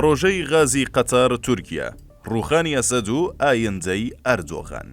پرۆژەی غازی قەتار تورکیا، ڕوخانی ئەسەد و ئایندەی ئەردۆغان.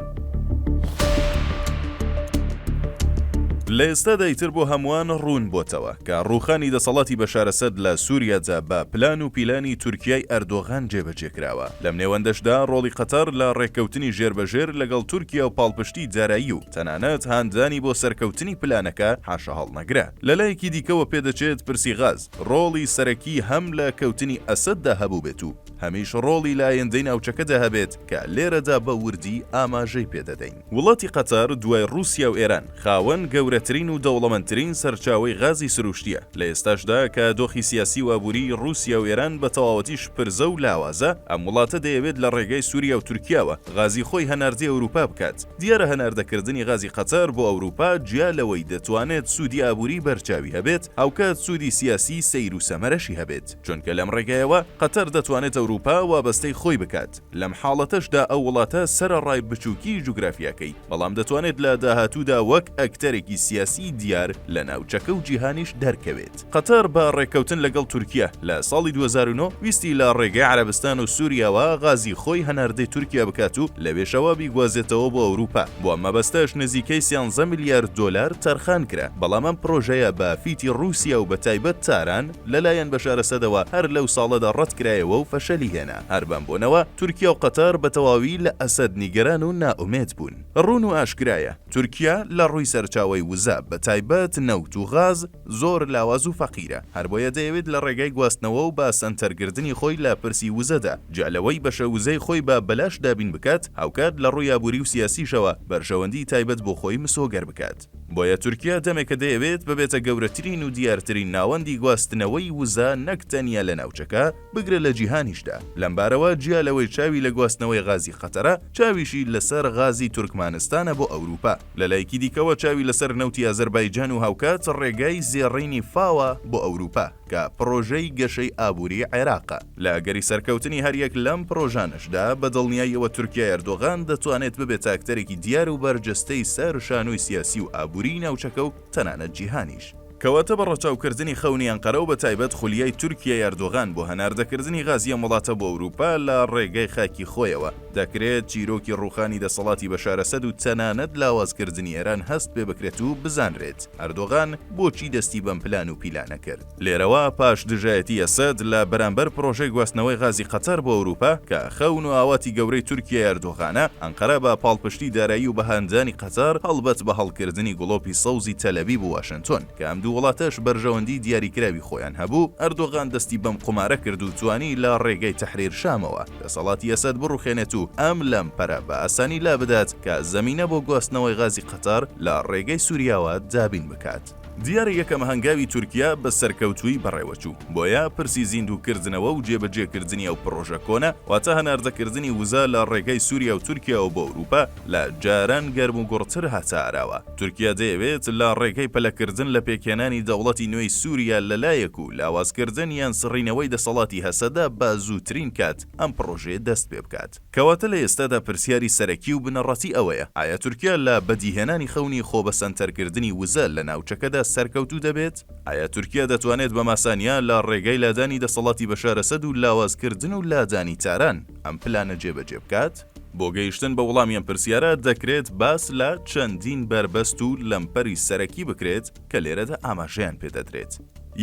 لە ئێستادا ئیتر بۆ هەمووان ڕوون بۆتەوە کە ڕوخانی دەسەڵاتی بەشار ئەسەد لە سووریادا بە پلان و پیلانی تورکیای ئەردۆغان جێبەجێکراوە. لەم نێوەندەشدا ڕۆڵی قەتار لە ڕێککەوتنی ژێربەژێر لەگەڵ تورکیا و پاڵپشتی دارایی و تەنانەت هاندانی بۆ سەرکەوتنی پلانەکە حاشا هەڵنەگرا. لەلایەکی دیکەوە پێدەچێت پرسی غاز ڕۆڵی سەرەکی هەم لە کەوتنی ئەسەددا هەبوو بێت و هەمیش ڕۆڵی لە ئایندەی ناوچەکەدا هەبێت کە لێرەدا بە وردی ئاماژەی پێدەدەین. وڵاتی قەتار دوای رووسیا و ئێران خاوەن گەورەترین و دەوڵەمەندترین سەرچاوەی غازی سروشتیە. لە ئێستاشدا کە دۆخی سیاسی و ئابووری رووسیا و ئێران بە تەواوەتیش پرزە و لاوازە، ئەم وڵاتە دەیەوێت لە ڕێگەی سووریا و تورکیاوە غازی خۆی هەناردی ئەوروپا بکات. دیارە هەناردەکردنی غازی قەتار بۆ ئەوروپا جیا لەوەی دەتوانێت سوودی ئابووری بەرچاوی هەبێت، هاوکات سوودی سیاسی سەیر و سەمەرەشی هەبێت. چونکە لەم ڕێگایەوە قەتار دەتوانێت ئەوروپا وابەستەی خۆی بکات. لەم حاڵەتەشدا ئەو وڵاتە سەرەڕای بچووکی جوگرافیاکەی، بەڵام دەتوانێت لە داهاتوودا وەک ئەکتەرێکی سیاسی دیار لە ناوچەکە و جیهانیش دەرکەوێت. قەتار بە ڕێککەوتن لەگەڵ تورکیا لە ساڵی 2009 ویستی لە ڕێگەی عەرەبستان و سووریاوە غازی خۆی هەناردەی تورکیا بکات و لەوێشەوە بیگوازێتەوە بۆ ئەوروپا. بۆ ئەم مەبەستەش نزیکەی 13 میلیارد دۆلار تەرخان کرا. بەڵام ئەم پرۆژەیە بە فیتی رووسیا و بە تایبەت تاران لەلایەن بەشار ئەسەدەوە هەر لەو ساڵەدا ڕەتکرایەوە و فەشەلی هێنا. هەر بەم بۆنەوە تورکیا و قەتار بە تەواوی لە ئەسەد نیگەران و نائومێد بوون. ڕوون و ئاشکرایە تورکیا لە ڕووی سەرچاوەی وزە بە تایبەت نەوت و غاز زۆر لاواز و فەقیرە. هەر بۆیە دەیەوێت لە ڕێگای گواستنەوە و بە سەنتەرگردنی خۆی لە پرسی وزەدا جالەوەی بەشە وزەی خۆی بە بەلاش دابین بکات، هاوکات لە ڕووی ئابووری و سیاسیشەوە بەرژەوەندی تایبەت بۆ خۆی مسۆگەر بکات. بۆیە تورکیا دەمێکە دەیەوێت ببێتە گەورەترین و دیارترین ناوەندی گواستنەوەی وزە نەک تەنیا لە ناوچەکە بگرە لە جیهانیشدا. لەمبارەوە جیا لەوەی چاوی لە گواستنەوەی غازی قەتەرە، چاویشی لەسەر غازی تورکمانستانە بۆ ئەوروپا. لەلایەکی دیکەوە چاوی لەسەر نەوتی ئازەربایجان و هاوکات ڕێگای زێڕینی فاوە بۆ ئەوروپا کە پرۆژەی گەشەی ئابووری عێراقە. لە ئەگەری سەرکەوتنی هەریەک لەم پرۆژانشدا بە دڵنیاییەوە تورکیای ئەردۆغان دەتوانێت ببێت ئاکتەرێکی دیار و بەرجەستەی سەر شانۆی سیاسی و ئابووری ناوچەکە و تەنانەت جیهانیش. کەواتە بە ڕەچاوکردنی خەونی ئەنقەرە و بە تایبەت خولیای تورکیای ئەردۆغان بۆ هەناردەکردنی غازی ئەم وڵاتە بۆ ئەوروپا لە ڕێگەی خاکی خۆیەوە دەکرێت چیرۆکی ڕوخانی دەسەڵاتی بەشار ئەسەد و تەنانەت لاوازکردنی ئێران هەست پێ بکرێت و بزانرێت ئەردۆغان بۆچی دەستی بەم پلان و پیلانە کرد. لێرەوە پاش دژایەتی ئەسەد لە بەرامبەر پرۆژەی گواستنەوەی غازی قەتار بۆ ئەوروپا کە خەون و ئاواتی گەورەی تورکیای ئەردۆغانە، ئەنقەرە بە پاڵپشتی دارایی و بەهاندانی قەتار هەڵبەت بە هەڵکردنی گڵۆپی سەوزی تەلەڤیڤ و واشنتۆن کە ئەم دوو وڵاتەش بەرژەوەندی دیاریکراوی خۆیان هەبوو. ئەردۆغان دەستی بەم قومارە کرد و توانی لە ڕێگەی تەحریر شامەوە دەسەڵاتی ئەسەد بڕوخێنێت و ئەم لەمپەرە بە ئاسانی لا بدات کە زەمینە بۆ گواستنەوەی غازی قەتار لە ڕێگەی سووریاوە دابین بکات. دیارە یەکەم هەنگاوی تورکیا بە سەرکەوتووی بەڕێوەچوو. بۆیە پرسی زیندووکردنەوە و جێبەجێکردنی ئەو پرۆژە کۆنە واتە هەناردەکردنی وزە لە ڕێگەی سووریا و تورکیاوە بۆ ئەوروپا لە جاران گەرم و گوڕتر هەتا ئاراوە. تورکیا دەیەوێت لە ڕێگەی پەلەکردن لە پێکێنانی دەوڵەتی نوێی سووریا لەلایەک و لاوازکردن یان سڕینەوەی دەسەڵاتی هەسەدا بە زووترین کات ئەم پرۆژەیە دەست پێ بکات. کەواتە لە ئێستادا پرسیاری سەرەکی و بنەڕەتی ئەوەیە ئایا تورکیا لە بەدیهێنانی خەونی خۆ بە سەنتەرکردنی وزە لە ناوچەکەدا سەرکەوتوو دەبێت؟ ئایا تورکیا دەتوانێت بە ماسانیا لە ڕێگەی لادانی دەسەڵاتی بەشار ئەسەد و لاوازکردن و لادانی تاران ئەم پلانە جێبەجێ بکات؟ بۆ گەیشتن بە وەڵامیان پرسیارە دەکرێت باس لە چەندین بربەست و لەمپەری سەرەکی بکرێت کە لێرەدا ئاماژەیان پێدەدرێت.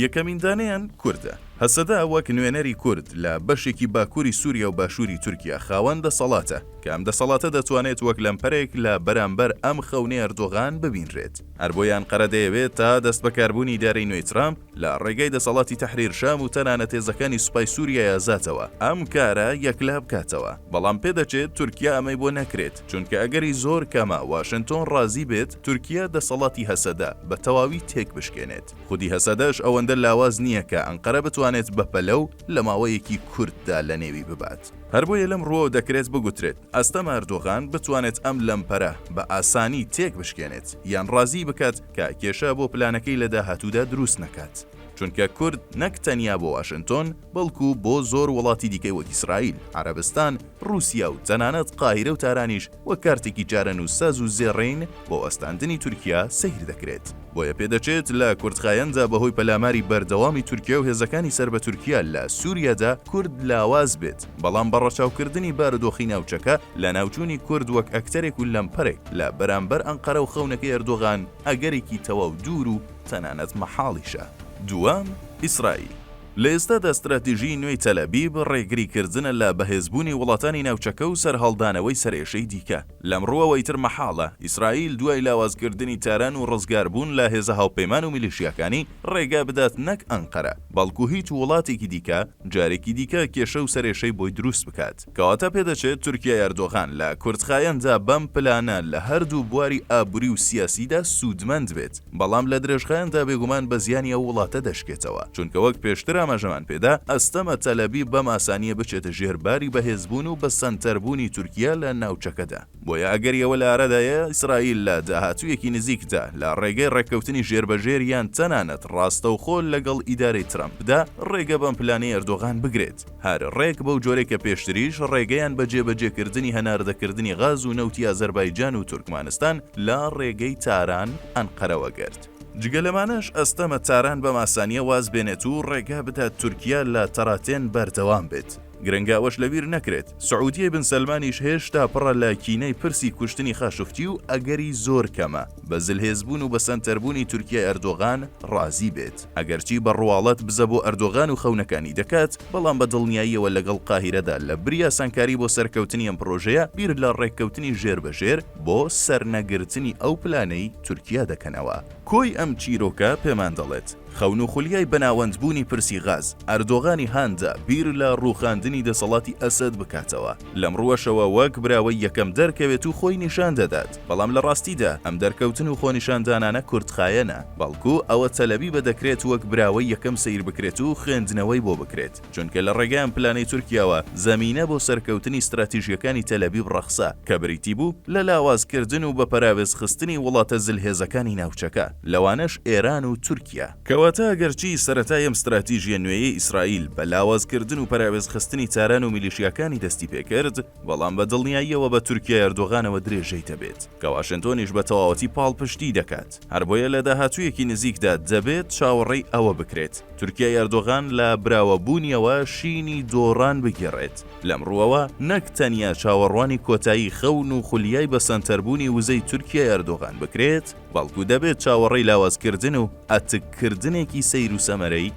یەکەمین دانەیان کوردە. هەسەدا وەک نوێنەری کورد لە بەشێکی باکووری سووریا و باشووری تورکیا خاوەن دەسەڵاتە کە ئەم دەسەڵاتە دەتوانێت وەک لەمپەرێک لە بەرامبەر ئەم خەونەی ئەردۆغان ببینرێت. هەر بۆیان قەرە دەیەوێت تا دەست بەکاربوونی دارەی نوێی ترامپ لە ڕێگەی دەسەڵاتی تەحریر شام و تەنانەت هێزەکانی سوپای سووریا یازاتەوە ئەم کارە یەکلا بکاتەوە. بەڵام پێدەچێت تورکیا ئەمەی بۆ نەکرێت، چونکە ئەگەری زۆر کەمە واشنتۆن ڕازی بێت تورکیا دەسەڵاتی هەسەدا بە تەواوی تێک بشکێنێت. خودی هەسەدەش ئەوەندە لاواز نییە کە ئەنقەرە بتوانێت بەپەلە و لە ماوەیەکی کورتدا لە نێوی ببات. هەر بۆیە لەم ڕۆ دەکرێت بگوترێت ئەستەمە ئەردۆغان بتوانێت ئەم لەمپەرە بە ئاسانی تێک بشکێنێت یان ڕازی بکات کە کێشە بۆ پلانەکەی لە داهاتوودا دروست نەکات. چونکە کورد نەک تەنیا بۆ واشنتۆن بەڵکو بۆ زۆر وڵاتی دیکەی وەک ئیسرائیل، عەرەبستان، رووسیا و تەنانەت قاهیرە و تارانیش وە کارتێکی جارە نووساز و زێڕین بۆ ئەستاندنی تورکیا سەیر دەکرێت. بۆیە پێدەچێت لە کوردخایەندا بەهۆی پەلاماری بەردەوامی تورکیا و هێزەکانی سەر بە تورکیا لە سووریادا کورد لاواز بێت، بەڵام بەڕەچاوکردنی بارودۆخی ناوچەکە لە ناوچوونی کورد وەک ئەکتەرێک و لەمپەرێک لە بەرامبەر ئەنقەرە و خەونەکەی ئەردۆغان ئەگەرێکی تەواو دوور و تەنانەت مەحاڵیشە. دووەم، ئیسرائیل. لە ئێستادا استراتیژی نوێی تەلەبیب ڕێگریکردنە لە بەهێزبوونی وڵاتانی ناوچەکە و سەرهەڵدانەوەی سەرێشەی دیکە. لەمڕۆوەی تر مەحاڵە ئیسرائیل دوای لاوازکردنی تاران و ڕزگاربوون لە هێزە هاوپەیمان و میلیشیاکانی ڕێگا بدات نەک ئەنقەرە بەڵکو هیچ وڵاتێکی دیکە جارێکی دیکە کێشە و سەرێشەی بۆی دروست بکات. کەواتە پێدەچێت تورکیای ئەردۆغان لە کوردخایەندا بەم پلانە لە هەردوو بواری ئابووری و سیاسیدا سوودمەند بێت، بەڵام لە درێژخایەندا بێگومان بە زیانی ئەو وڵاتە دەشکێتەوە، چونکە وەک پێشتر ئاماژەمان پێدا ئەستەمە تەلەبیب بەم ئاسانیە بچێتە ژێرباری بەهێزبوون و بە سەنتەربوونی تورکیا لە ناوچەکەدا. بۆیە ئەگەر ئێوە لە ئارەدایە ئیسرائیل لە داهاتوویەکی نزیکدا لە ڕێگەی ڕێککەوتنی ژێربەژێر یان تەنانەت ڕاستەوخۆ لەگەڵ ئیدارەی ترەمپدا ڕێگە بەم پلانەی ئەردۆغان بگرێت، هەر ڕێک بەو جۆرێکە پێشتریش ڕێگەیان بە جێبەجێکردنی هەناردەکردنی غاز و نەوتی ئازەربایجان و تورکمانستان لە ڕێگەی تاران ئەنقەرەوە گرت. جگە لەمانەش ئەستەمە تاران بەم ئاسانیە واز بێنێت و ڕێگا بدات تورکیا لە تەڕاتێن بەردەوام بێت. گرنگاوەش لەبیر نەکرێت سعودیە بن سەلمانیش هێشتا پڕە لە کینەی پرسی کوشتنی خاشوفتی و ئەگەری زۆر کەمە بە زلهێزبوون و بە سەنتەربوونی تورکیای ئەردۆغان ڕازی بێت، ئەگەرچی بە ڕواڵەت بزە بۆ ئەردۆغان و خەونەکانی دەکات، بەڵام بە دڵنیاییەوە لەگەڵ قاهیرەدا لە بریا سانکاری بۆ سەرکەوتنی ئەم پرۆژەیە بیر لە ڕێککەوتنی ژێربەژێر بۆ سەرنەگرتنی ئەو پلانەی تورکیا دەکەنەوە. کۆی ئەم چیرۆکە پێمان دەڵێت خەون و خولیای بەناوەندبوونی پرسی غاز ئەردۆغانی هاندا بیر لە ڕووخاندنی دەسەڵاتی ئەسەد بکاتەوە، لەم ڕوەشەوە وەک براوەی یەکەم دەرکەوێت و خۆی نیشان دەدات، بەڵام لە ڕاستیدا ئەم دەرکەوتن و خۆنیشاندانانە کوردخایەنە، بەڵکو ئەوە تەلەبیبە دەکرێت وەک براوەی یەکەم سیر بکرێت و خوێندنەوەی بۆ بکرێت، چونکە لە ڕێگەیان پلانەی تورکیاوە زەمینە بۆ سەرکەوتنی استراتیژیەکانی تەلەبیب ڕەخسە کە بریتی بوو لە لاوازکردن و بە پەراوێزخستنی وڵاتە زلهێزەکانی ناوچەکە، لەوانەش ئێران و تورکیا. کەواتە ئەگەرچی سەرەتای ئەم استراتیژیە نوێیەی ئیسرائیل بە لاوازکردن و پەراوێزخستنی تاران و میلیشیاکانی دەستی پێکرد، بەڵام بە دڵنیاییەوە بە تورکیای ئەردۆغانەوە درێژەی دەبێت کە واشنتۆنیش بە تەواوەتی پاڵپشتی دەکات. هەر بۆیە لە داهاتوویەکی نزیکدا دەبێت چاوەڕێی ئەوە بکرێت تورکیای ئەردۆغان لە براوەبوونیەوە شینی دۆڕان بگێڕێت، لەم ڕووەوە نەک تەنیا چاوەڕوانی کۆتایی خەون و خولیای بە سەنتەربوونی وزەی تورکیای ئەردۆغان بکرێت، بەڵکو دەبێت چاوەڕێی لاوازکردن و ئەتککردنێکی سەیر و سەمەرەی